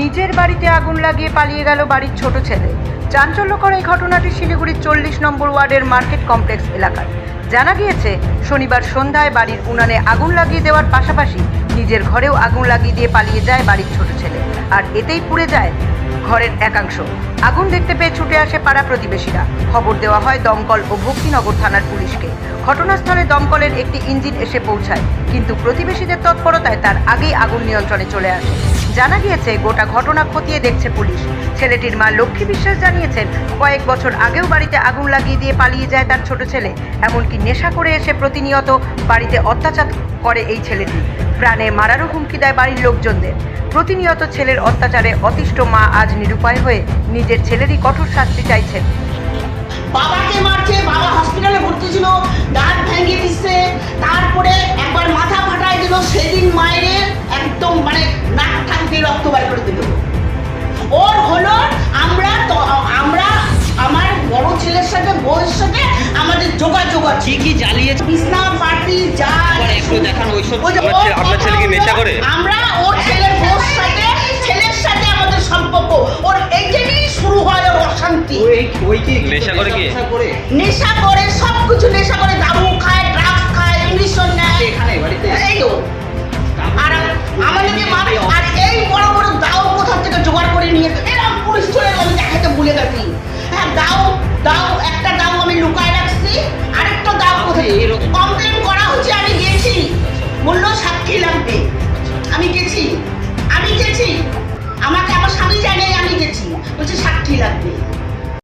নিজের বাড়িতে আগুন লাগিয়ে পালিয়ে গেল বাড়ির ছোট ছেলে। চাঞ্চল্যকর এই ঘটনাটি শিলিগুড়ির 40 নম্বর ওয়ার্ডের মার্কেট কমপ্লেক্স এলাকার। জানা গিয়েছে শনিবার সন্ধ্যায় বাড়ির উনানে আগুন লাগিয়ে দেওয়ার পাশাপাশি নিজের ঘরেও আগুন লাগিয়ে দিয়ে পালিয়ে যায় বাড়ির ছোট ছেলে, আর এতেই পুড়ে যায় ঘরের একাংশ। আগুন দেখতে পেয়ে ছুটে আসে পাড়া প্রতিবেশীরা। খবর দেওয়া হয় দমকল ও ভক্তিনগর থানার পুলিশকে। ঘটনাস্থলে দমকলের একটি ইঞ্জিন এসে পৌঁছায়, কিন্তু প্রতিবেশীদের তৎপরতায় তার আগেই আগুন নিয়ন্ত্রণে চলে আসে। জানা গিয়েছে গোটা ঘটনা খতিয়ে দেখছে পুলিশ। ছেলেটির মা লক্ষ্মী বিশ্বাস জানিয়েছেন, কয়েক বছর আগেও বাড়িতে আগুন লাগিয়ে দিয়ে পালিয়ে যায় তার ছোট ছেলে। এমনকি নেশা করে এসে প্রতিনিয়ত বাড়িতে অত্যাচার করে এই ছেলেটি। প্রাণে মারারও হুমকি দেয় বাড়ির লোকজনদের। প্রতিনিয়ত ছেলের অত্যাচারে অতিষ্ঠ মা আজ নিরুপায় হয়ে নিজের ছেলেরই কঠোর শাস্তি চাইছেন। বাবাকে মারছে, বাবা হসপিটালে ভর্তি ছিল, দাঁত ভেঙে দিচ্ছে, তারপরে একবার মাথা ফাটাই দিল। সেদিন মায়ের একদম নাক টাক দিয়ে রক্ত বার করে দিল। ওর হলো আমরা আমার বড় ছেলের সাথে বউয়ের সাথে আমাদের যোগাযোগ আছে। কি জ্বালিয়েছে? বিছনা পাটি যা একটু দেখান। আপনার ছেলে কি নেশা করে? আমরা ওর ছেলের বউর সাথে ছেলের সাথে আমাদের সম্পর্ক। ওর এইখানেই শুরু হয় ওর অশান্তি। নেশা করে কি? নেশা করে, সবকিছু নেশা করে, দারু খায়,